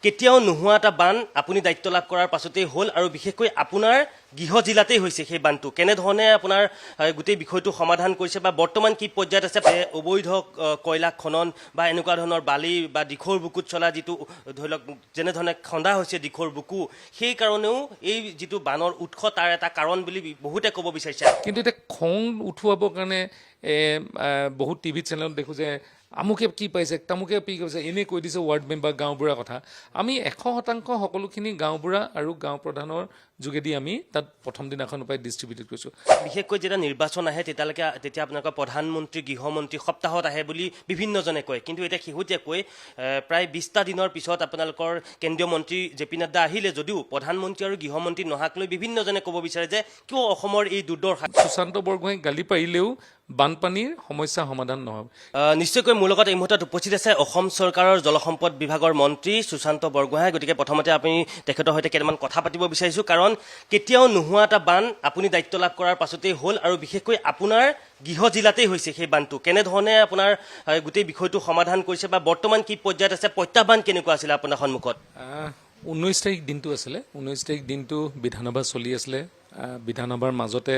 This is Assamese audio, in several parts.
কেতিয়াও নোহোৱা এটা বান আপুনি দায়িত্ব লাভ কৰাৰ পাছতেই হ'ল আৰু বিশেষকৈ আপোনাৰ গৃহ জিলাতেই হৈছে সেই বানটো কেনেধৰণে আপোনাৰ গোটেই বিষয়টো সমাধান কৰিছে বা বৰ্তমান কি পৰ্যায়ত আছে অবৈধ কয়লা খনন বা এনেকুৱা ধৰণৰ বালি বা দিখৌৰ বুকুত চলা যিটো ধৰি লওক যেনেধৰণে খন্দা হৈছে দিখৌৰ বুকু সেই কাৰণেও এই যিটো বানৰ উৎস তাৰ এটা কাৰণ বুলি বহুতে ক'ব বিচাৰিছে কিন্তু এতিয়া খং উঠুৱাবৰ কাৰণে বহুত টিভি চেনেলত দেখোঁ যে আমুকে কি পাইছে তামুকে কি কৈছে এনেই কৈ দিছে ৱাৰ্ড মেম্বাৰ গাঁওবুঢ়াৰ কথা আমি 100% সকলোখিনি গাঁওবুঢ়া আৰু গাঁও প্ৰধানৰ যোগেদি আমি তাত প্ৰথম দিনাখনৰ পৰাই ডিষ্ট্ৰিবিউট কৰিছোঁ বিশেষকৈ যেতিয়া নিৰ্বাচন আহে তেতিয়া আপোনালোকৰ প্ৰধানমন্ত্ৰী গৃহমন্ত্ৰী সপ্তাহত আহে বুলি বিভিন্নজনে কয় কিন্তু এতিয়া শেহতীয়াকৈ প্ৰায় 20টা দিনৰ পিছত আপোনালোকৰ কেন্দ্ৰীয় মন্ত্ৰী জে পি নাড্ডা আহিলে যদিও প্ৰধানমন্ত্ৰী আৰু গৃহমন্ত্ৰী নহাক লৈ বিভিন্নজনে ক'ব বিচাৰে যে কিয় অসমৰ এই দুৰ্দশা সুশান্ত বৰগোহাঁই গালি পাৰিলেও বানপানীৰ সমস্যা সমাধান নহয় নিশ্চয়কৈ মোৰ লগত এই মুহূৰ্তত উপস্থিত আছে অসম চৰকাৰৰ জলসম্পদ বিভাগৰ মন্ত্ৰী সুশান্ত বৰগোহাঁই গতিকে প্ৰথমতে আপুনি তেখেতৰ সৈতে কেইটামান কথা পাতিব বিচাৰিছোঁ কাৰণ কেতিয়াও নোহোৱা এটা বান আপুনি দায়িত্ব লাভ কৰাৰ পাছতেই হ'ল আৰু বিশেষকৈ আপোনাৰ গৃহ জিলাতেই হৈছে সেই বানটো কেনেধৰণে আপোনাৰ গোটেই বিষয়টো সমাধান কৰিছে বা বৰ্তমান কি পৰ্যায়ত আছে প্ৰত্যাহ্বান কেনেকুৱা আছিলে আপোনাৰ সন্মুখত 19 তাৰিখ দিনটো আছিলে 19 তাৰিখ দিনটো বিধানসভা চলি আছিলে বিধানসভাৰ মাজতে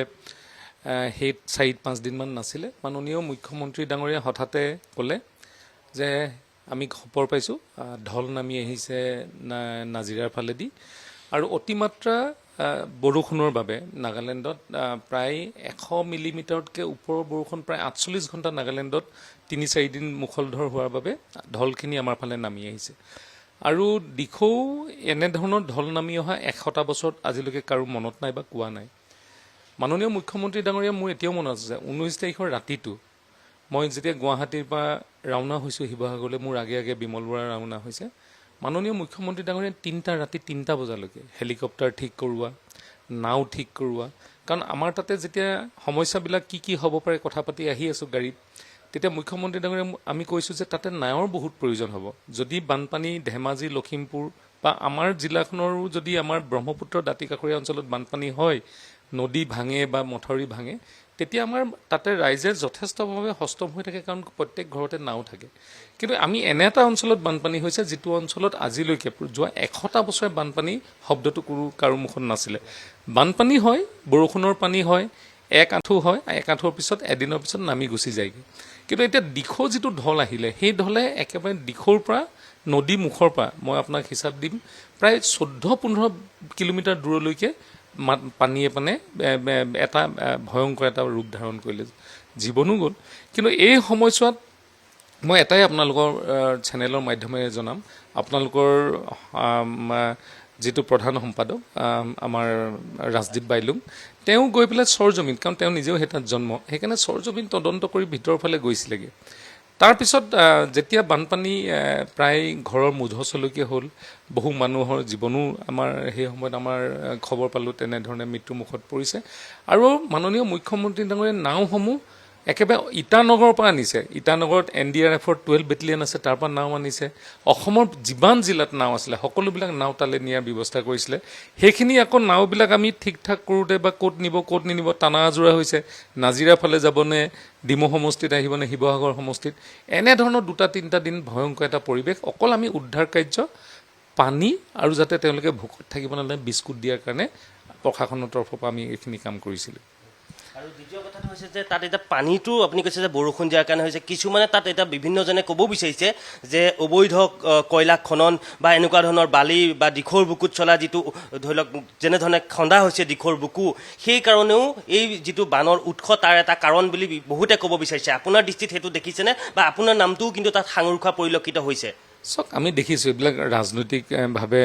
সেই 4-5 দিনমান নাছিলে মাননীয় মুখ্যমন্ত্ৰী ডাঙৰীয়া হঠাতে ক'লে যে আমি খবৰ পাইছোঁ ঢল নামি আহিছে নাজিৰাৰ ফালেদি আৰু অতিমাত্ৰা বৰষুণৰ বাবে নাগালেণ্ডত প্ৰায় 100 মিলিমিটাৰতকৈ ওপৰৰ বৰষুণ প্ৰায় 48 ঘণ্টা নাগালেণ্ডত 3-4 দিন মুখলধৰ হোৱাৰ বাবে ঢলখিনি আমাৰ ফালে নামি আহিছে আৰু দিখৌ এনেধৰণৰ ঢল নামি অহা 100টা বছৰত আজিলৈকে কাৰো মনত নাই বা কোৱা নাই মাননীয় মুখ্যমন্ত্ৰী ডাঙৰীয়া মোৰ এতিয়াও মনত আছে 19 তাৰিখৰ ৰাতিটো মই যেতিয়া গুৱাহাটীৰ পৰা ৰাওনা হৈছোঁ শিৱসাগৰলৈ মোৰ আগে আগে বিমল বৰা ৰাওনা হৈছে মাননীয় মুখ্যমন্ত্ৰী ডাঙৰীয়া 3টা ৰাতি 3টা বজালৈকে হেলিকপ্টাৰ ঠিক কৰোৱা নাও ঠিক কৰোৱা কাৰণ আমাৰ তাতে যেতিয়া সমস্যাবিলাক কি হ'ব পাৰে কথা পাতি আহি আছোঁ গাড়ীত তেতিয়া মুখ্যমন্ত্ৰী ডাঙৰীয়া আমি কৈছোঁ যে তাতে নাৱৰ বহুত প্ৰয়োজন হ'ব যদি বানপানী ধেমাজি লখিমপুৰ বা আমাৰ জিলাখনৰো যদি আমাৰ ব্ৰহ্মপুত্ৰ দাঁতিকাষৰীয়া অঞ্চলত বানপানী হয় নদী ভাঙে বা মথাউৰি ভাঙে তেতিয়া আমাৰ তাতে ৰাইজে যথেষ্টভাৱে হস্তম হৈ থাকে কাৰণ প্ৰত্যেক ঘৰতে নাও থাকে কিন্তু আমি এনে এটা অঞ্চলত বানপানী হৈছে যিটো অঞ্চলত আজিলৈকে যোৱা 100টা বছৰে বানপানী শব্দটো কাৰো মুখত নাছিলে বানপানী হয় বৰষুণৰ পানী হয় এক আঁঠু হয় এক আঁঠুৰ পিছত এদিনৰ পিছত নামি গুচি যায়গৈ কিন্তু এতিয়া দিখৌ যিটো ঢল আহিলে সেই ঢলে একেবাৰে দিখৌৰ পৰা নদী মুখৰ পৰা মই আপোনাক হিচাপ দিম প্ৰায় 14-15 কিলোমিটাৰ দূৰলৈকে পানীয়ে এটা ভয়ংকৰ এটা ৰূপ ধাৰণ কৰিলে জীৱনো গ'ল কিন্তু এই সময়ছোৱাত মই এটাই আপোনালোকৰ চেনেলৰ মাধ্যমেৰে জনাম আপোনালোকৰ যিটো প্ৰধান সম্পাদক আমাৰ ৰাজদীপ বাইলুং তেওঁ গৈ পেলাই চৰজমিন কাৰণ তেওঁ নিজেও সেই তাত জন্ম সেইকাৰণে চৰজমিন তদন্ত কৰি ভিতৰৰ ফালে গৈছিলেগৈ তাৰপিছত যেতিয়া বানপানী প্ৰায় ঘৰৰ মুধচলৈকে হ'ল বহু মানুহৰ জীৱনো আমাৰ সেই সময়ত আমাৰ খবৰ পালোঁ তেনেধৰণে মৃত্যুমুখত পৰিছে আৰু মাননীয় মুখ্যমন্ত্ৰী ডাঙৰীয়া নাওসমূহ একেবাৰে ইটানগৰৰ পৰা আনিছে ইটানগৰত NDRFৰ 12 বেটেলিয়ন আছে তাৰ পৰা নাও আনিছে অসমৰ যিমান জিলাত নাও আছিলে সকলোবিলাক নাও তালৈ নিয়াৰ ব্যৱস্থা কৰিছিলে সেইখিনি আকৌ নাওবিলাক আমি ঠিক ঠাক কৰোঁতে বা ক'ত নিনিব টানা আজোৰা হৈছে নাজিৰা ফালে যাবনে ডিমৌ সমষ্টিত আহিবনে শিৱসাগৰ সমষ্টিত এনেধৰণৰ 2-3টা দিন ভয়ংকৰ এটা পৰিৱেশ অকল আমি উদ্ধাৰ কাৰ্য পানী আৰু যাতে তেওঁলোকে ভোকত থাকিব নালাগে বিস্কুট দিয়াৰ কাৰণে প্ৰশাসনৰ তৰফৰ পৰা আমি এইখিনি কাম কৰিছিলোঁ আৰু দ্বিতীয় কথাটো হৈছে যে তাত এতিয়া পানীটো আপুনি কৈছে যে বৰষুণ দিয়াৰ কাৰণে হৈছে কিছুমানে তাত এতিয়া বিভিন্নজনে ক'ব বিচাৰিছে যে অবৈধ কয়লা খনন বা এনেকুৱা ধৰণৰ বালি বা দিখৌৰ বুকুত চলা যিটো ধৰি লওক যেনেধৰণে খন্দা হৈছে দিখৌৰ বুকু সেই কাৰণেও এই যিটো বানৰ উৎস তাৰ এটা কাৰণ বুলি বহুতে ক'ব বিচাৰিছে আপোনাৰ দৃষ্টিত সেইটো দেখিছেনে বা আপোনাৰ নামটোও কিন্তু তাত সাঙুৰ খোৱা পৰিলক্ষিত হৈছে চাওক আমি দেখিছোঁ এইবিলাক ৰাজনৈতিকভাৱে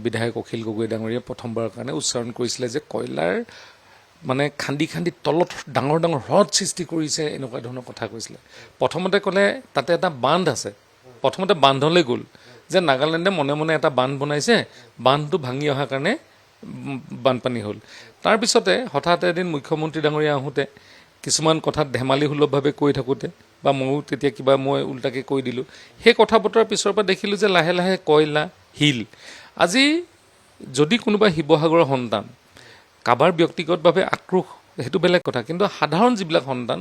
বিধায়ক অখিল গগৈ ডাঙৰীয়াই প্ৰথমবাৰৰ কাৰণে উচ্চাৰণ কৰিছিলে যে কয়লাৰ মানে খান্দি তলত ডাঙৰ হ্ৰদ সৃষ্টি কৰিছে এনেকুৱা ধৰণৰ কথা কৈছিলে প্ৰথমতে ক'লে তাতে এটা বান্ধ আছে প্ৰথমতে বান্ধলৈ গ'ল যে নাগালেণ্ডে মনে মনে এটা বান্ধ বনাইছে বান্ধটো ভাঙি অহাৰ কাৰণে বানপানী হ'ল তাৰপিছতে হঠাৎ এদিন মুখ্যমন্ত্ৰী ডাঙৰীয়া আহোঁতে কিছুমান কথাত ধেমালি সুলভভাৱে কৈ থাকোঁতে বা ময়ো তেতিয়া মই উল্টাকৈ কৈ দিলোঁ সেই কথা বতৰাৰ পিছৰ পৰা দেখিলোঁ যে লাহে লাহে কয়লা শিল আজি যদি কোনোবা শিৱসাগৰৰ সন্তান কাবাৰ ব্যক্তিগতভাৱে আক্ৰোশ সেইটো বেলেগ কথা, কিন্তু সাধাৰণ যিবিলাক সন্তান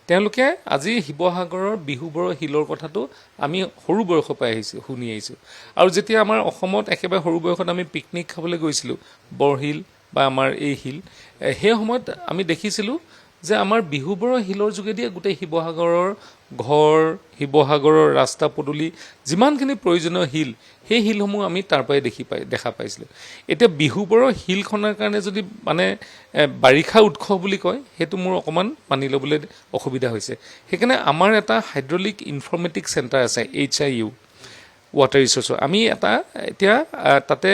তেওঁলোকে আজি শিৱসাগৰৰ বিহুবৰ শিলৰ কথাটো আমি সৰু বয়সৰ পৰাই শুনি আহিছোঁ। আৰু যেতিয়া আমাৰ অসমত একেবাৰে সৰু বয়সত আমি পিকনিক খাবলৈ গৈছিলোঁ বৰশিল বা আমাৰ এই শিল, সেই সময়ত আমি দেখিছিলোঁ যে আমাৰ বিহুবৰৰ শিলৰ যোগেদিয়ে গোটেই শিৱসাগৰৰ ঘৰ, শিৱসাগৰৰ ৰাস্তা পদূলি, যিমানখিনি প্ৰয়োজনীয় শিল, সেই শিলসমূহ আমি তাৰ পৰাই দেখা পাইছিলোঁ। এতিয়া বিহুবৰৰ শিল খনাৰ কাৰণে যদি মানে বাৰিষা উৎসৱ বুলি কয়, সেইটো মোৰ অকণমান মানি ল'বলৈ অসুবিধা হৈছে। সেইকাৰণে আমাৰ এটা হাইড্ৰলিক ইনফৰ্মেটিক চেণ্টাৰ আছে, HIU ৱাটাৰ ৰিচোৰ্চৰ। আমি এটা এতিয়া তাতে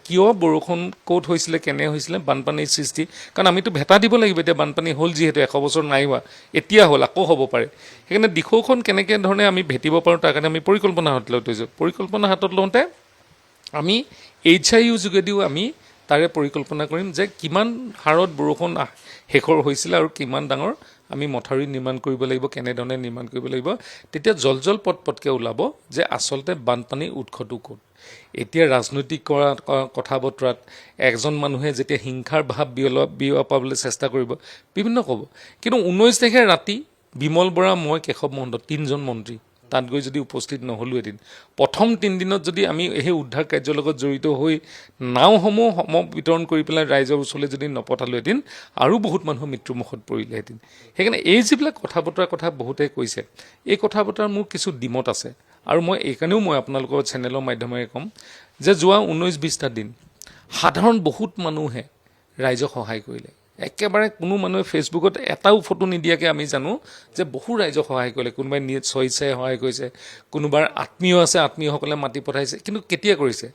কিয় বৰষুণ ক'ত হৈছিলে, কেনে হৈছিলে, বানপানীৰ সৃষ্টি, কাৰণ আমিতো ভেটা দিব লাগিব। এতিয়া বানপানী হ'ল যিহেতু 100 বছৰ নাই হোৱা, এতিয়া হ'ল, আকৌ হ'ব পাৰে। সেইকাৰণে দিখৌখন কেনেকৈ ধৰণে আমি ভেটিব পাৰোঁ তাৰ কাৰণে আমি পৰিকল্পনা হাতত লৈ থৈছোঁ। পৰিকল্পনা হাতত লওঁতে আমি HIU যোগেদিও আমি তাৰে পৰিকল্পনা কৰিম যে কিমান হাৰত বৰষুণ শেষৰ হৈছিলে আৰু কিমান ডাঙৰ আমি মথাউৰি নিৰ্মাণ কৰিব লাগিব, কেনেধৰণে নিৰ্মাণ কৰিব লাগিব। তেতিয়া জল পটকৈ ওলাব যে আচলতে বানপানীৰ উৎসটো ক'ত। এতিয়া ৰাজনৈতিক কথা বতৰাত এজন মানুহে যেতিয়া হিংসাৰ ভাৱ বিয়পাবলৈ চেষ্টা কৰিব, বিভিন্ন ক'ব। কিন্তু 19 তাৰিখে ৰাতি বিমল বৰা, মই, কেশৱ মহন্ত, 3জন মন্ত্ৰী তাত গৈ যদি উপস্থিত নহ'লোঁ এদিন, প্ৰথম 3 দিনত যদি আমি সেই উদ্ধাৰ কাৰ্যৰ লগত জড়িত হৈ নাওসমূহ বিতৰণ কৰি পেলাই ৰাইজৰ ওচৰলৈ যদি নপঠালোঁ এদিন, আৰু বহুত মানুহ মৃত্যুমুখত পৰিলেহেঁতেন। সেইকাৰণে এই যিবিলাক কথা বতৰাৰ কথা বহুতে কৈছে, এই কথা বতৰা মোৰ কিছু ডিমত আছে। আৰু মই এইকাৰণেও মই আপোনালোকৰ চেনেলৰ মাধ্যমেৰে ক'ম যে যোৱা 19-20টা দিন সাধাৰণ বহুত মানুহে ৰাইজক সহায় কৰিলে। একেবাৰে কোনো মানুহে ফেচবুকত এটাও ফটো নিদিয়াকৈ আমি জানো যে বহু ৰাইজক সহায় কৰিলে। কোনোবাই স্বেচ্ছাই সহায় কৰিছে, কোনোবাৰ আত্মীয় আছে, আত্মীয়সকলে মাতি পঠাইছে। কিন্তু কেতিয়া কৰিছে?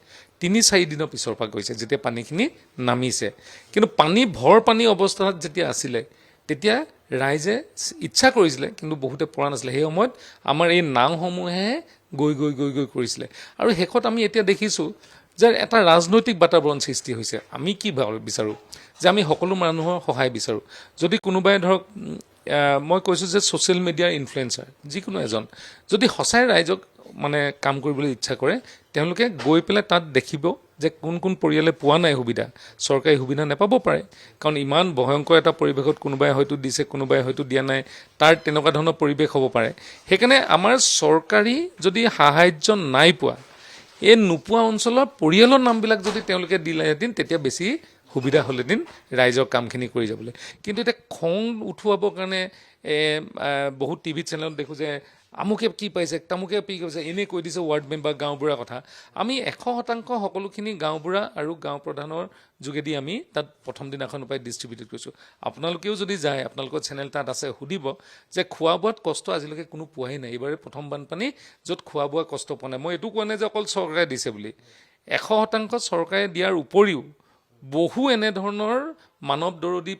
3-4 দিনৰ পিছৰ পৰা কৰিছে, যেতিয়া পানীখিনি নামিছে। কিন্তু ভৰ পানী অৱস্থাত যেতিয়া আছিলে, তেতিয়া ৰাইজে ইচ্ছা কৰিছিলে, কিন্তু বহুতে পৰা নাছিলে। সেই সময়ত আমাৰ এই নাওসমূহে গৈ কৰিছিলে। আৰু শেষত আমি এতিয়া দেখিছোঁ যে এটা ৰাজনৈতিক বাতাবৰণ সৃষ্টি হৈছে। আমি কি বিচাৰোঁ যে আমি সকলো মানুহৰ সহায় বিচাৰোঁ। যদি কোনোবাই ধৰক, মই কৈছোঁ যে ছ'চিয়েল মিডিয়াৰ ইনফ্লুৱেঞ্চাৰ যিকোনো এজন যদি সঁচাই ৰাইজক মানে কাম কৰিবলৈ ইচ্ছা কৰে, তেওঁলোকে গৈ পেলাই তাত দেখিব যে কোন পৰিয়ালে পোৱা নাই সুবিধা, চৰকাৰী সুবিধা নাপাব পাৰে। কাৰণ ইমান ভয়ংকৰ এটা পৰিৱেশত কোনোবাই হয়তো দিছে, কোনোবাই হয়তো দিয়া নাই, তাৰ তেনেকুৱা ধৰণৰ পৰিৱেশ হ'ব পাৰে। সেইকাৰণে আমাৰ চৰকাৰী যদি সাহাৰ্য নাই পোৱা, এই নোপোৱা অঞ্চলৰ পৰিয়ালৰ নামবিলাক যদি তেওঁলোকে দিলেহেঁতেন, তেতিয়া বেছি সুবিধা হ'লেহেঁতেন ৰাইজৰ কামখিনি কৰি যাবলৈ। কিন্তু এতিয়া খং উঠুৱাবৰ কাৰণে বহুত টিভি চেনেলত দেখোঁ যে আমুকে কি পাইছে, তামুকে কি কৈছে, এনেই কৈ দিছে ৱাৰ্ড মেম্বাৰ, গাঁওবুঢ়াৰ কথা। আমি 100% সকলোখিনি গাঁওবুঢ়া আৰু গাঁও প্ৰধানৰ যোগেদি আমি তাত প্ৰথম দিনাখনৰ পৰাই ডিষ্ট্ৰিবিউট কৰিছোঁ। আপোনালোকেও যদি যায়, আপোনালোকৰ চেনেল তাত আছে, সুধিব যে খোৱা বোৱাত কষ্ট আজিলৈকে কোনো পোৱাই নাই। এইবাৰে প্ৰথম বানপানী য'ত খোৱা বোৱা কষ্ট পোৱা নাই। মই এইটো কোৱা নাই যে অকল চৰকাৰে দিছে বুলি। 100% চৰকাৰে দিয়াৰ উপৰিও বহু এনেধৰণৰ মানৱ দৰদী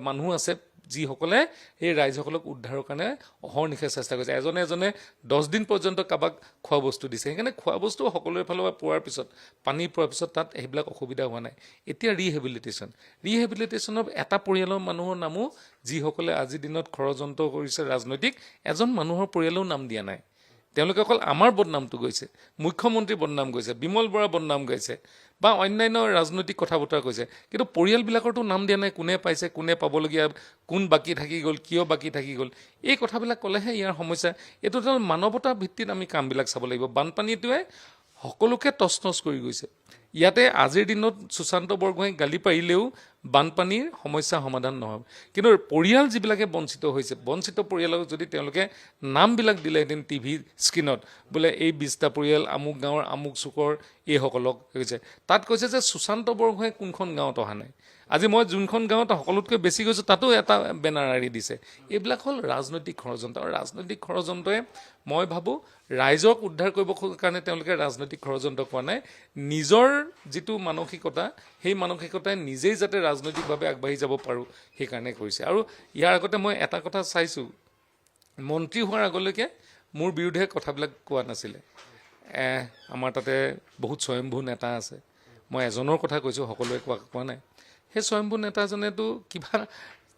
মানুহ আছে যিসকলে এই ৰাইজসকলক উদ্ধাৰৰ কাৰণে অহৰ্নিশে চেষ্টা কৰিছে। এজনে 10 দিন পৰ্যন্ত কাৰোবাক খোৱা বস্তু দিছে। সেইকাৰণে খোৱা বস্তু সকলোৰে ফালৰ পৰা পোৱাৰ পিছত, পানী পোৱাৰ পিছত তাত সেইবিলাক অসুবিধা হোৱা নাই। এতিয়া ৰিহেবিলিটেশ্যনৰ এটা পৰিয়ালৰ মানুহৰ নামো, যিসকলে আজিৰ দিনত ষড়যন্ত্ৰ কৰিছে ৰাজনৈতিক, এজন মানুহৰ পৰিয়ালেও নাম দিয়া নাই। তেওঁলোকে অকল আমাৰ বদনামটো গৈছে, মুখ্যমন্ত্ৰীৰ বদনাম গৈছে, বিমল বৰাৰ বদনাম গাইছে বা অন্যান্য ৰাজনৈতিক কথা বতৰা কৈছে। কিন্তু পৰিয়ালবিলাকৰতো নাম দিয়া নাই, কোনে পাইছে, কোনে পাবলগীয়া, কোন বাকী থাকি গ'ল, কিয় বাকী থাকি গ'ল। এই কথাবিলাক ক'লেহে ইয়াৰ সমস্যা। এইটো এটা মানৱতা ভিত্তিত আমি কামবিলাক চাব লাগিব। বানপানীটোৱে সকলোকে তছনছ কৰি গৈছে। ইয়াতে আজিৰ দিনত সুশান্ত বৰগোহাঁইক গালি পাৰিলেও বানপানীৰ সমস্যা সমাধান নহয়। কিন্তু পৰিয়াল যিবিলাকে বঞ্চিত হৈছে, বঞ্চিত পৰিয়ালক যদি তেওঁলোকে নামবিলাক দিলেহেঁতেন টিভি স্ক্ৰীণত, বোলে এই 20টা পৰিয়াল আমুক গাঁৱৰ আমুক চুকৰ এইসকলক হৈছে, তাত কৈছে যে সুশান্ত বৰগোহাঁই কোনখন গাঁৱত অহা নাই। আজি মই যোনখন গাঁৱত সকলোতকৈ বেছি গৈছোঁ তাতো এটা বেনাৰ আঁৰি দিছে। এইবিলাক হ'ল ৰাজনৈতিক ষড়যন্ত্ৰ। আৰু ৰাজনৈতিক ষড়যন্ত্ৰই মই ভাবোঁ ৰাইজক উদ্ধাৰ কৰিব কাৰণে তেওঁলোকে ৰাজনৈতিক ষড়যন্ত্ৰ কৰা নাই। নিজৰ যিটো মানসিকতা, সেই মানসিকতাই নিজেই যাতে ৰাজনৈতিকভাৱে আগবাঢ়ি যাব পাৰোঁ সেইকাৰণে কৰিছে। আৰু ইয়াৰ আগতে মই এটা কথা চাইছোঁ, মন্ত্ৰী হোৱাৰ আগলৈকে মোৰ বিৰুদ্ধে কথাবিলাক কোৱা নাছিলে। আমাৰ তাতে বহুত স্বয়ম্ভূ নেতা আছে, মই এজনৰ কথা কৈছোঁ, সকলোৱে কোৱা নাই। সেই স্বয়ম্ভূ নেতাজনেতো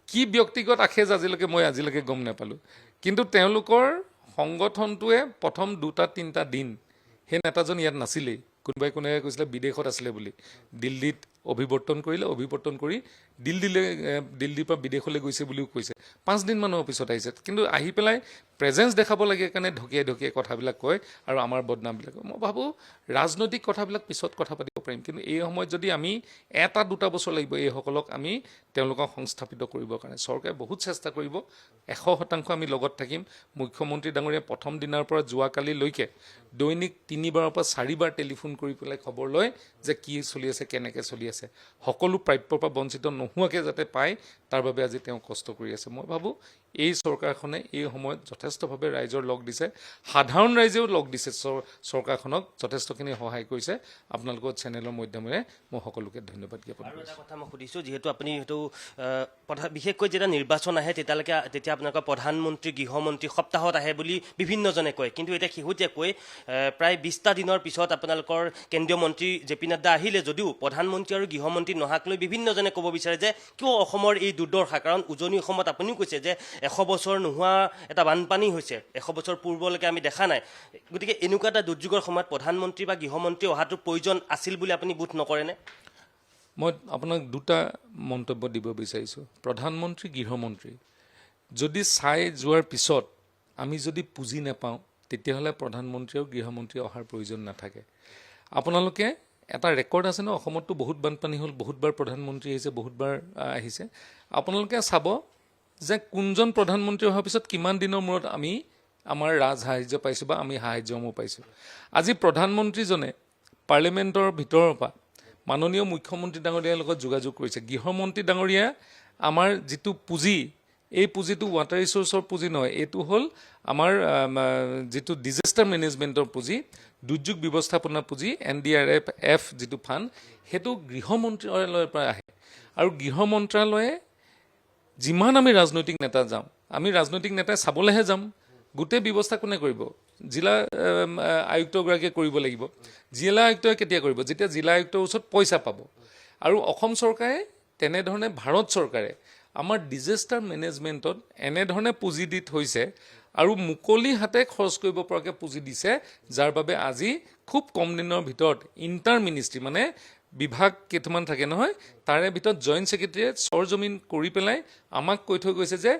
কি ব্যক্তিগত আখেজ আজিলৈকে গম নাপালোঁ। কিন্তু তেওঁলোকৰ সংগঠনটোৱে প্ৰথম 2-3টা দিন সেই নেতাজন ইয়াত নাছিলেই। কোনোবাই কৈছিলে বিদেশত আছিলে বুলি, দিল্লীত অভিৱৰ্তন কৰিলে, অভিৱৰ্তন কৰি দিল্লীৰ পৰা বিদেশলৈ গৈছে বুলিও কৈছে। 5 দিন মানৰ পিছত আহিছে, কিন্তু আহি পেলাই প্ৰেজেঞ্চ দেখাব লাগে কাৰণে ঢকিয়াই কথাবিলাক কয় আৰু আমাৰ বদনামবিলাক কয়। মই ভাবোঁ ৰাজনৈতিক কথাবিলাক পিছত কথা পাতিব পাৰিম, কিন্তু এই সময়ত যদি আমি 1-2 বছৰ লাগিব এইসকলক আমি তেওঁলোকক সংস্থাপিত কৰিবৰ কাৰণে। চৰকাৰে বহুত চেষ্টা কৰিব, 100% আমি লগত থাকিম। মুখ্যমন্ত্ৰী ডাঙৰীয়া প্ৰথম দিনাৰ পৰা যোৱাকালিলৈকে দৈনিক 3বাৰৰ পৰা 4বাৰ টেলিফোন কৰি পেলাই খবৰ লয় যে কি চলি আছে, কেনেকৈ চলি আছে। সকলো প্ৰাপ্যৰ পৰা বঞ্চিত নোহোৱাকৈ যাতে পায় তাৰ বাবে আজি তেওঁ কষ্ট কৰি আছে। মই ভাবোঁ এই চৰকাৰখনে এই সময়ত যথেষ্টভাৱে ৰাইজৰ লগ দিছে, সাধাৰণ ৰাইজেও লগ দিছে, চৰকাৰখনক যথেষ্টখিনি সহায় কৰিছে। আপোনালোকৰ চেনেলৰ মাধ্যমেৰে মই সকলোকে ধন্যবাদ জ্ঞাপন আৰু কৰিছোঁ। এটা কথা মই সুধিছোঁ, যিহেতু আপুনি সেইটো বিশেষকৈ যেতিয়া নিৰ্বাচন আহে তেতিয়া আপোনালোকৰ প্ৰধানমন্ত্ৰী গৃহমন্ত্ৰী সপ্তাহত আহে বুলি বিভিন্নজনে কয়, কিন্তু এতিয়া শেহতীয়াকৈ প্ৰায় 20টা দিনৰ পিছত আপোনালোকৰ কেন্দ্ৰীয় মন্ত্ৰী জে.পি. নাড্ডা আহিলে যদিও প্ৰধানমন্ত্ৰী আৰু গৃহমন্ত্ৰী নহাক লৈ বিভিন্নজনে ক'ব বিচাৰে যে কিয় অসমৰ এই দুৰ্দশা। কাৰণ উজনি অসমত আপুনিও কৈছে যে 100 বছৰ নোহোৱা এটা বানপানী হৈছে, 100 বছৰ পূৰ্বলৈকে আমি দেখা নাই। গতিকে এনেকুৱা এটা দুৰ্যোগৰ সময়ত প্ৰধানমন্ত্ৰী বা গৃহমন্ত্ৰী অহাটো প্ৰয়োজন আছিল বুলি আপুনি বোধ নকৰেনে? মই আপোনাক 2টা মন্তব্য দিব বিচাৰিছোঁ। প্ৰধানমন্ত্ৰী গৃহমন্ত্ৰী যদি চাই যোৱাৰ পিছত আমি যদি পুঁজি নাপাওঁ তেতিয়াহ'লে প্ৰধানমন্ত্ৰী আৰু গৃহমন্ত্ৰী অহাৰ প্ৰয়োজন নাথাকে। আপোনালোকে এটা ৰেকৰ্ড আছে ন, অসমততো বহুত বানপানী হ'ল, বহুতবাৰ প্ৰধানমন্ত্ৰী আহিছে, বহুতবাৰ আহিছে। আপোনালোকে চাব যে কোনজন প্ৰধানমন্ত্ৰী অহাৰ পিছত কিমান দিনৰ মূৰত আমি আমাৰ ৰাজসাহাৰ্য পাইছোঁ বা আমি সাহাৰ্যসমূহ পাইছোঁ। আজি প্ৰধানমন্ত্ৰীজনে পাৰ্লিমেণ্টৰ ভিতৰৰ পৰা মাননীয় মুখ্যমন্ত্ৰী ডাঙৰীয়াৰ লগত যোগাযোগ কৰিছে। গৃহমন্ত্ৰী ডাঙৰীয়া আমাৰ যিটো পুঁজি, এই পুঁজিটো ৱাটাৰ ৰিচোৰ্চৰ পুঁজি নহয়, এইটো হ'ল আমাৰ যিটো ডিজাষ্টাৰ মেনেজমেণ্টৰ পুঁজি, দুৰ্যোগ ব্যৱস্থাপনা পুঁজি, NDRF যিটো ফাণ্ড, সেইটো গৃহ মন্ত্ৰালয়ৰ পৰা আহে। আৰু গৃহ মন্ত্ৰালয়ে যিমান আমি ৰাজনৈতিক নেতা যাওঁ, আমি ৰাজনৈতিক নেতাই চাবলৈহে যাম, গোটেই ব্যৱস্থা কোনে কৰিব? জিলা আয়ুক্তগৰাকীয়ে কৰিব লাগিব। জিলা আয়ুক্তই কেতিয়া কৰিব? যেতিয়া জিলা আয়ুক্তৰ ওচৰত পইচা পাব। আৰু অসম চৰকাৰে তেনেধৰণে ভাৰত চৰকাৰে আমাৰ ডিজাষ্টাৰ মেনেজমেণ্টত এনেধৰণে পুঁজি দি থৈছে আৰু মুকলি হাতে খৰচ কৰিব পৰাকৈ পুঁজি দিছে, যাৰ বাবে আজি খুব কম দিনৰ ভিতৰত ইণ্টাৰ মিনিষ্ট্ৰী মানে বিভাগ কেইটামান থাকে নহয়, তাৰে ভিতৰত জইণ্ট ছেক্ৰেটেৰিয়েট চৰজমিন কৰি পেলাই আমাক কৈ থৈ গৈছে যে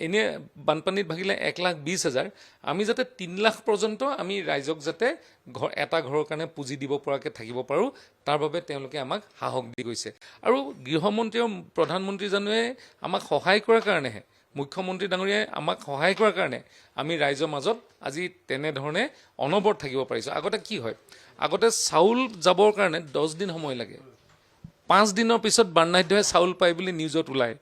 এনে বানপানীত ভাগিলে 1,20,000, আমি যাতে 3 লাখ পৰ্যন্ত আমি ৰাইজক যাতে এটা ঘৰৰ কাৰণে পুঁজি দিব পৰাকৈ থাকিব পাৰোঁ, তাৰ বাবে তেওঁলোকে আমাক সাহস দি গৈছে। আৰু গৃহমন্ত্ৰী আৰু প্ৰধানমন্ত্ৰীজনে আমাক সহায় কৰাৰ কাৰণেহে, মুখ্যমন্ত্ৰী ডাঙৰীয়াই আমাক সহায় কৰাৰ কাৰণে আমি ৰাইজৰ মাজত আজি তেনেধৰণে অনবৰত থাকিব পাৰিছোঁ। আগতে কি হয়, আগতে চাউল যাবৰ কাৰণে 10 দিন সময় লাগে, 5 দিনৰ পিছত বাৰ্ণাঢ্যই চাউল পায় বুলি নিউজত ওলায়।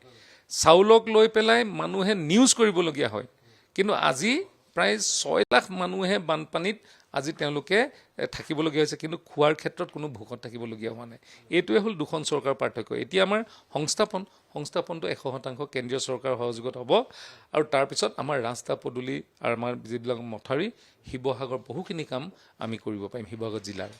চাউলক লৈ পেলাই মানুহে নিউজ কৰিবলগীয়া হয়, কিন্তু আজি প্ৰায় 6 লাখ মানুহে বানপানীত আজি তেওঁলোকে থাকিবলগীয়া হৈছে, কিন্তু খোৱাৰ ক্ষেত্ৰত কোনো ভোকত থাকিবলগীয়া হোৱা নাই। এইটোৱে হ'ল দুখন চৰকাৰৰ পাৰ্থক্য। এতিয়া আমাৰ সংস্থাপনটো 100% কেন্দ্ৰীয় চৰকাৰৰ সহযোগত হ'ব, আৰু তাৰপিছত আমাৰ ৰাস্তা পদূলি আৰু আমাৰ যিবিলাক মথাউৰি, শিৱসাগৰ বহুখিনি কাম আমি কৰিব পাৰিম শিৱসাগৰ জিলাৰ।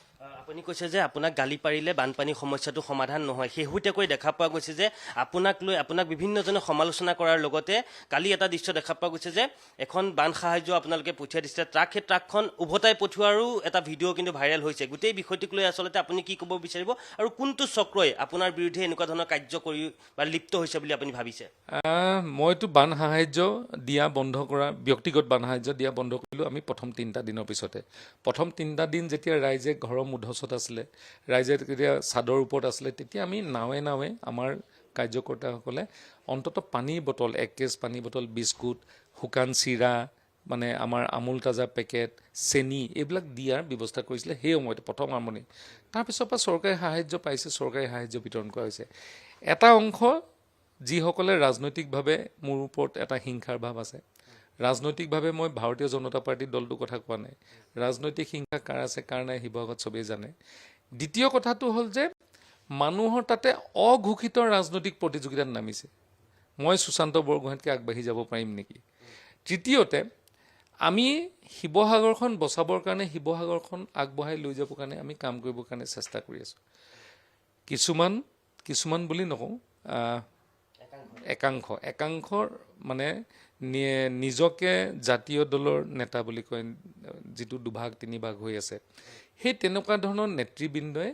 আপুনি কৈছে যে আপোনাক গালি পাৰিলে বানপানীৰ সমস্যাটো সমাধান নহয়। শেহতীয়াকৈ দেখা পোৱা গৈছে যে আপোনাক বিভিন্নজনে সমালোচনা কৰাৰ লগতে কালি এটা দৃশ্য দেখা পোৱা গৈছে যে এখন বান সাহায্য আপোনালোকে পঠিয়াই দিছে, সেই ট্ৰাকখন উভতাই পঠিওৱাৰো এটা ভিডিঅ' কিন্তু ভাইৰেল হৈছে। গোটেই বিষয়টোক লৈ আচলতে আপুনি কি ক'ব বিচাৰিব, আৰু কোনটো চক্ৰই আপোনাৰ বিৰুদ্ধে এনেকুৱা ধৰণৰ কাৰ্য কৰি বা লিপ্ত হৈছে বুলি আপুনি ভাবিছে? মইতো বান সাহায্য দিয়া বন্ধ কৰা, ব্যক্তিগত বান সাহায্য দিয়া বন্ধ কৰিলোঁ আমি প্ৰথম 3টা দিনৰ পিছতে। প্ৰথম 3টা দিন যেতিয়া ৰাইজে ঘৰৰ মুধচত আছিলে, ৰাইজে যেতিয়া চাদৰ ওপৰত আছিলে, তেতিয়া আমি নাৱে আমাৰ কাৰ্যকৰ্তাসকলে অন্ততঃ পানীৰ বটল, 1 কেছ পানী বটল, বিস্কুট, শুকান চিৰা, মানে আমাৰ আমুল তাজা পেকেট, চেনি, এইবিলাক দিয়াৰ ব্যৱস্থা কৰিছিলে সেই সময়তে প্ৰথম আৰম্ভণি। তাৰপিছৰ পৰা চৰকাৰী সাহায্য পাইছে, চৰকাৰী সাহায্য বিতৰণ কৰা হৈছে। এটা অংশ যিসকলে ৰাজনৈতিকভাৱে মোৰ ওপৰত এটা হিংসাৰ ভাৱ আছে, ৰাজনৈতিকভাৱে মই ভাৰতীয় জনতা পাৰ্টীৰ দলটোৰ কথা কোৱা নাই, ৰাজনৈতিক হিংসা কাৰ আছে কাৰ নাই শিৱসাগৰত চবেই জানে। দ্বিতীয় কথাটো হ'ল যে মানুহৰ তাতে অঘোষিত ৰাজনৈতিক প্ৰতিযোগিতাত নামিছে, মই সুশান্ত বৰগোহাঁইতকৈ আগবাঢ়ি যাব পাৰিম নেকি। তৃতীয়তে আমি শিৱসাগৰখন বচাবৰ কাৰণে, শিৱসাগৰখন আগবঢ়াই লৈ যাবৰ কাৰণে আমি কাম কৰিবৰ কাৰণে চেষ্টা কৰি আছোঁ। কিছুমান বুলি নকওঁ, একাংশৰ মানে নিজকে জাতীয় দলৰ নেতা বুলি কয়, যিটো 2 ভাগ 3 ভাগ হৈ আছে, সেই তেনেকুৱা ধৰণৰ নেতৃবৃন্দই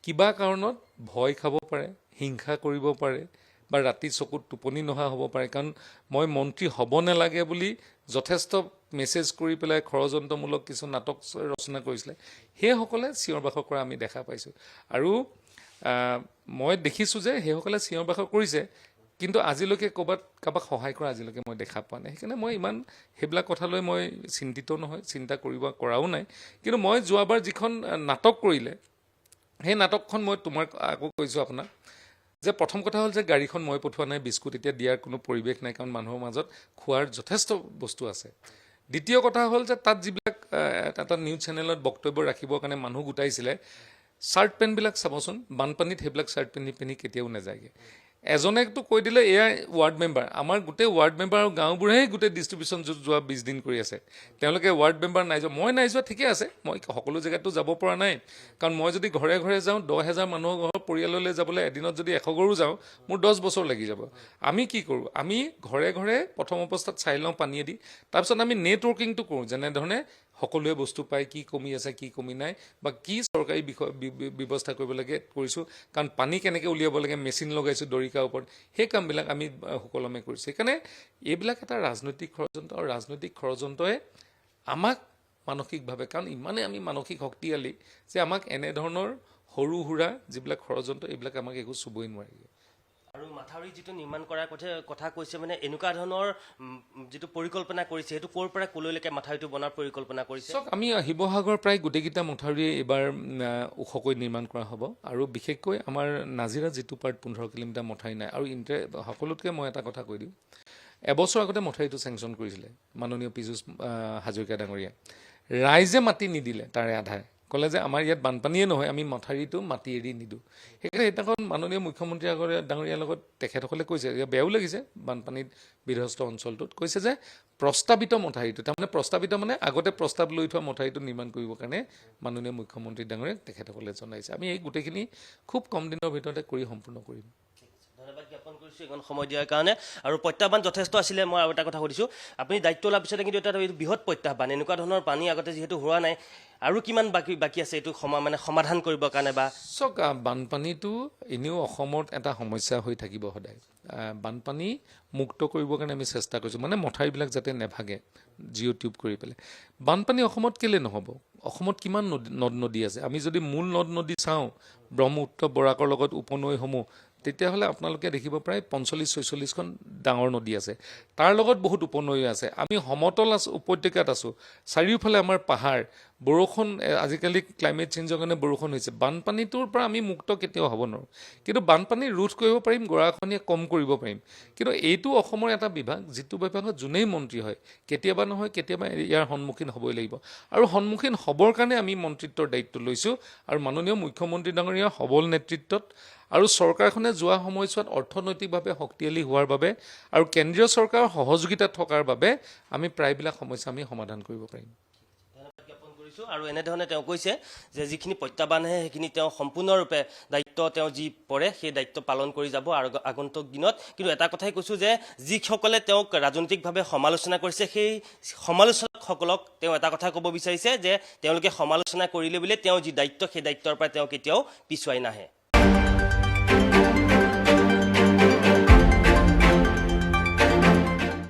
কিবা কাৰণত ভয় খাব পাৰে, হিংসা কৰিব পাৰে বা ৰাতি চকুত টোপনি নহা হ'ব পাৰে, কাৰণ মই মন্ত্ৰী হ'ব নালাগে বুলি যথেষ্ট মেছেজ কৰি পেলাই ষড়যন্ত্ৰমূলক কিছু নাটক ৰচনা কৰিছিলে, সেইসকলে চিঞৰ বাখৰ কৰা আমি দেখা পাইছোঁ। আৰু মই দেখিছোঁ যে সেইসকলে চিঞৰ বাখৰ কৰিছে, কিন্তু আজিলৈকে কাৰোবাক সহায় কৰা আজিলৈকে মই দেখা পোৱা নাই। সেইকাৰণে মই ইমান সেইবিলাক কথালৈ মই চিন্তিত নহয়, চিন্তা কৰাও নাই। কিন্তু মই যোৱাবাৰ যিখন নাটক কৰিলে, সেই নাটকখন মই তোমাক আকৌ কৈছোঁ আপোনাক, যে প্ৰথম কথা হ'ল যে গাড়ীখন মই পঠোৱা নাই, বিস্কুট এতিয়া দিয়াৰ কোনো পৰিৱেশ নাই, কাৰণ মানুহৰ মাজত খোৱাৰ যথেষ্ট বস্তু আছে। দ্বিতীয় কথা হ'ল যে তাত যিবিলাক এটা নিউজ চেনেলত বক্তব্য ৰাখিবৰ কাৰণে মানুহ গোটাইছিলে, চাৰ্ট পেণ্টবিলাক চাবচোন, বানপানীত সেইবিলাক চাৰ্ট পিন্ধি কেতিয়াও নাযায়গৈ। এজনেতো কৈ দিলে এয়া ৱাৰ্ড মেম্বাৰ, আমাৰ গোটেই ৱাৰ্ড মেম্বাৰ আৰু গাঁওবোৰেই গোটেই ডিষ্ট্ৰিবিউশ্যন যোৱা 20 দিন কৰি আছে, তেওঁলোকে ৱাৰ্ড মেম্বাৰ নাই যোৱা। মই নাই যোৱা ঠিকে আছে, মই সকলো জেগাতো যাব পৰা নাই, কাৰণ মই যদি ঘৰে ঘৰে যাওঁ 10,000 মানুহৰ ঘৰৰ পৰিয়াললৈ যাবলৈ এদিনত যদি 100 ঘৰো যাওঁ, মোৰ 10 বছৰ লাগি যাব। আমি কি কৰোঁ, আমি ঘৰে ঘৰে প্ৰথম অৱস্থাত চাই লওঁ পানীয়েদি, তাৰপিছত আমি নেটৱৰ্কিংটো কৰোঁ, যেনেধৰণে সকলোৱে বস্তু পায়, কি কমি আছে কি কমি নাই, বা কি চৰকাৰী ব্যৱস্থা কৰিব লাগে কৰিছোঁ, কাৰণ পানী কেনেকৈ উলিয়াব লাগে মেচিন লগাইছোঁ দৰিকাৰ ওপৰত, সেই কামবিলাক আমি সুকলমে কৰিছোঁ। সেইকাৰণে এইবিলাক এটা ৰাজনৈতিক ষড়যন্ত্ৰ, আৰু ৰাজনৈতিক ষড়যন্ত্ৰই আমাক মানসিকভাৱে, কাৰণ ইমানেই আমি মানসিক শক্তিশালী যে আমাক এনেধৰণৰ সৰু সুৰা যিবিলাক ষড়যন্ত্ৰ এইবিলাক আমাক একো চুবই নোৱাৰে। আৰু মাথাউৰি যিটো নিৰ্মাণ কৰাৰ কথা কৈছে, মানে এনেকুৱা ধৰণৰ যিটো পৰিকল্পনা কৰিছে, সেইটো ক'ৰ পৰা ক'লৈকে মাথাউৰিটো বনাৰ পৰিকল্পনা কৰিছে? চাওক, আমি শিৱসাগৰ প্ৰায় গোটেইকেইটা মথাউৰি এইবাৰ ওখকৈ নিৰ্মাণ কৰা হ'ব, আৰু বিশেষকৈ আমাৰ নাজিৰা যিটো পাৰ্ট 15 কিলোমিটাৰ মথাউৰি নাই। আৰু সকলোতকৈ মই এটা কথা কৈ দিওঁ, এবছৰ আগতে মথাউৰিটো চেংচন কৰিছিলে মাননীয় পীযুষ হাজৰিকা ডাঙৰীয়া, ৰাইজে মাটি নিদিলে, তাৰে আধাই ক'লে যে আমাৰ ইয়াত বানপানীয়ে নহয়, আমি মথাউৰিটো মাটি এৰি নিদিওঁ। সেইকাৰণে সেইদিনাখন মাননীয় মুখ্যমন্ত্ৰী ডাঙৰীয়াৰ লগত তেখেতসকলে কৈছে, বেয়াও লাগিছে বানপানীত বিধ্বস্ত অঞ্চলটোত, কৈছে যে প্ৰস্তাৱিত মথাউৰিটো, তাৰমানে প্ৰস্তাৱিত মানে আগতে প্ৰস্তাৱ লৈ থোৱা মথাউৰিটো নিৰ্মাণ কৰিবৰ কাৰণে মাননীয় মুখ্যমন্ত্ৰী ডাঙৰীয়াক তেখেতসকলে জনাইছে। আমি এই গোটেইখিনি খুব কম দিনৰ ভিতৰতে কৰি সম্পূৰ্ণ কৰিম। ধন্যবাদ জ্ঞাপন কৰিছোঁ এইখন সময় দিয়াৰ কাৰণে। আৰু প্ৰত্যাহ্বান যথেষ্ট আছিলে। মই আৰু এটা কথা সুধিছোঁ, আপুনি দায়িত্ব লোৱাৰ পিছতে কিন্তু এটা বৃহৎ প্ৰত্যাহ্বান, এনেকুৱা ধৰণৰ পানী আগতে যিহেতু হোৱা নাই, আৰু কিমান বাকী আছে এইটো সমাধান কৰিবৰ কাৰণে? বা চাওক, বানপানীটো এনেও অসমত এটা সমস্যা হৈ থাকিব সদায়। বানপানী মুক্ত কৰিবৰ কাৰণে আমি চেষ্টা কৰিছোঁ, মানে মথাউৰিবিলাক যাতে নেভাগে জিঅ' টিউব কৰি পেলাই। বানপানী অসমত কেলৈ নহ'ব? অসমত কিমান নদ নদী আছে, আমি যদি মূল নদ নদী চাওঁ, ব্ৰহ্মপুত্ৰ বৰাকৰ লগত উপনৈসমূহ, তেতিয়াহ'লে আপোনালোকে দেখিব প্ৰায় 45-46খন ডাঙৰ নদী আছে, তাৰ লগত বহুত উপনৈ আছে। আমি সমতল উপত্যকাত আছোঁ, চাৰিওফালে আমাৰ পাহাৰ, বৰষুণ, আজিকালি ক্লাইমেট চেঞ্জৰ কাৰণে বৰষুণ হৈছে। বানপানীটোৰ পৰা আমি মুক্ত কেতিয়াও হ'ব নোৱাৰোঁ, কিন্তু বানপানী ৰোধ কৰিব পাৰিম, গৰাখহনীয়া কম কৰিব পাৰিম। কিন্তু এইটো অসমৰ এটা বিভাগ, যিটো বিভাগত যোনেই মন্ত্ৰী হয় কেতিয়াবা নহয় কেতিয়াবা ইয়াৰ সন্মুখীন হ'বই লাগিব, আৰু সন্মুখীন হ'বৰ কাৰণে আমি মন্ত্ৰিত্বৰ দায়িত্ব লৈছোঁ। আৰু মাননীয় মুখ্যমন্ত্ৰী ডাঙৰীয়াৰ সবল নেতৃত্বত আৰু চৰকাৰখনে যোৱা সময়ছোৱাত অৰ্থনৈতিকভাৱে শক্তিশালী হোৱাৰ বাবে আৰু কেন্দ্ৰীয় চৰকাৰৰ সহযোগিতা থকাৰ বাবে আমি প্ৰায়বিলাক সমস্যা আমি সমাধান কৰিব পাৰিম। আৰু এনেধৰণে তেওঁ কৈছে যে যিখিনি প্ৰত্যাহ্বান আহে সেইখিনি তেওঁ সম্পূৰ্ণৰূপে দায়িত্ব তেওঁ যি পৰে সেই দায়িত্ব পালন কৰি যাব আৰু আগন্তুক দিনত। কিন্তু এটা কথাই কৈছোঁ যে যিসকলে তেওঁক ৰাজনৈতিকভাৱে সমালোচনা কৰিছে, সেই সমালোচকসকলক তেওঁ এটা কথা ক'ব বিচাৰিছে যে তেওঁলোকে সমালোচনা কৰিলে বোলে তেওঁ যি দায়িত্ব, সেই দায়িত্বৰ পৰা তেওঁ কেতিয়াও পিছুৱাই নাহে।